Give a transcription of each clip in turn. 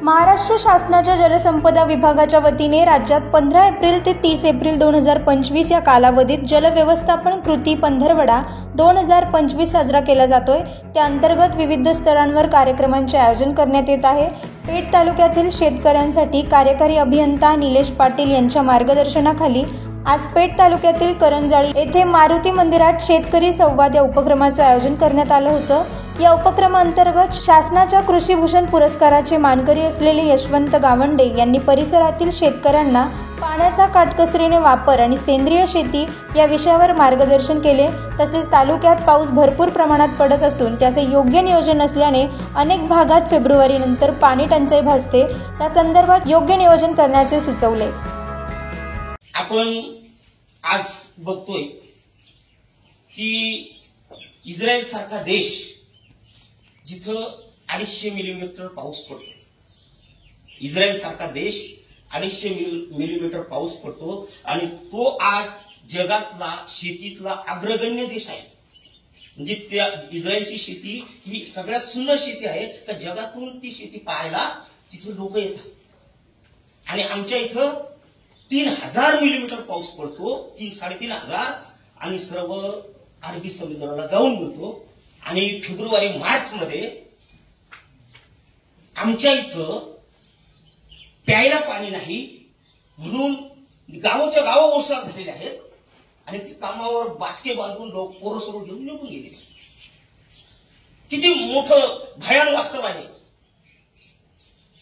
महाराष्ट्र शासनाच्या जलसंपदा विभागाच्या वतीने राज्यात 15 एप्रिल ते 30 एप्रिल 2025 या कालावधीत जलव्यवस्थापन कृती पंधरवडा 2025 साजरा केला जातोय। त्या अंतर्गत विविध स्तरांवर कार्यक्रमांचे आयोजन करण्यात येत आहे। पेठ तालुक्यातील शेतकऱ्यांसाठी कार्यकारी अभियंता निलेश पाटील यांच्या मार्गदर्शनाखाली आज पेठ तालुक्यातील करंजाळी येथे मारुती मंदिरात शेतकरी संवाद या उपक्रमाचे आयोजन करण्यात आलं होतं। या उपक्रमांतर्गत शासनाच्या कृषीभूषण पुरस्काराचे मानकरी असलेले यशवंत गावंडे यांनी परिसरातील शेतकऱ्यांना पाण्याचा काटकसरीने वापर आणि सेंद्रिय शेती या विषयावर मार्गदर्शन केले। तसेच तालुक्यात पाऊस भरपूर प्रमाणात पडत असून त्याचे योग्य नियोजन नसल्याने अनेक भागात फेब्रुवारी नंतर पाणी टंचाई भासते, त्या संदर्भात योग्य नियोजन करण्याचे सुचवले। आपण आज बघतोय की इस्रायल सारखा देश जिथं 250 मिलीमीटर पाऊस पडतो, इस्रायल सारखा देश 250 मिलीमीटर पाऊस पडतो आणि तो आज जगातला शेतीतला अग्रगण्य देश आहे। म्हणजे त्या इस्रायलची शेती ही सगळ्यात सुंदर शेती आहे, तर जगातून ती शेती पाहायला तिथे लोक येतात। आणि आमच्या इथं 3000 मिलीमीटर पाऊस पडतो, 3-3.5 आणि सर्व अरबी समुद्राला जाऊन मिळतो। आणि फेब्रुवारी मार्च मध्ये आमच्या इथं प्यायला पाणी नाही म्हणून गावोच्या गाव ओसार झालेले आहेत आणि ते कामावर बासके बांधून लोक पोरं सोडून घेऊन निघून गेलेले। किती मोठं भयान वास्तव आहे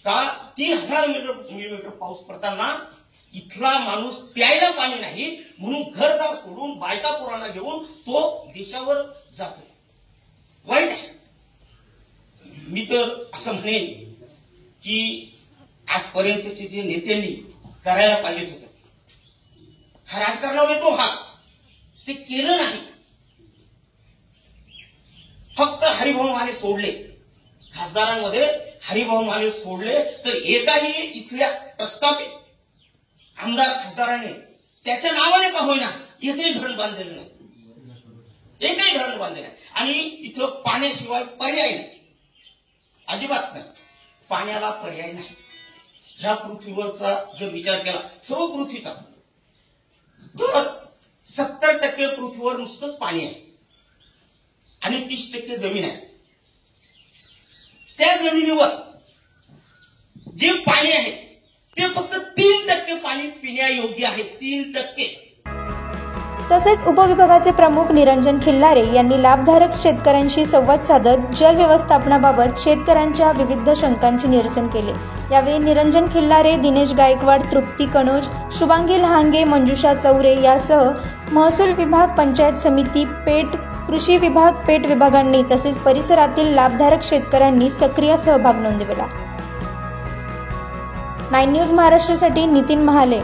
का 3000 मिलीमीटर पाऊस पडताना इथला माणूस प्यायला पाणी नाही म्हणून घरदार सोडून बायका पोरांना घेऊन तो देशावर जातो। वाईट आहे। मी तर असं म्हणेन की आजपर्यंतचे जे नेत्यांनी करायला पाहिजे होतं, हा राजकारणावर येतो भाग, ते केलं नाही। फक्त हरिभाऊ माने सोडले, खासदारांमध्ये हरिभाऊ माने सोडले तर एकाही इथल्या प्रस्थापित आमदार खासदाराने त्याच्या नावाने का होईना एकही धरण बांधलेलं नाही, एकही धरण बांधले नाही। आणि इथं पाण्याशिवाय पर्याय नाही, अजिबात नाही, पाण्याला पर्याय नाही। ह्या पृथ्वीवरचा जर विचार केला सर्व पृथ्वीचा तर 70% पृथ्वीवर नुसतंच पाणी आहे आणि 30% जमीन आहे। त्या जमिनीवर जे पाणी आहे ते फक्त 3% पाणी पिण्यायोग्य आहे, 3%। तसेच उपविभागाचे प्रमुख निरंजन खिल्लारे यांनी लाभधारक शेतकऱ्यांशी संवाद साधत जल व्यवस्थापनाबाबत शेतकऱ्यांच्या विविध शंकांचे निरसन केले। यावेळी निरंजन खिल्लारे, दिनेश गायकवाड, तृप्ती कनोज, शुभांगी लहांगे, मंजुषा चौरे यासह महसूल विभाग, पंचायत समिती, पेठ, कृषी विभाग, पेठ विभागांनी तसेच परिसरातील लाभधारक शेतकऱ्यांनी सक्रिय सहभाग नोंदविला। 9 न्यूज महाराष्ट्रासाठी नितीन महाले।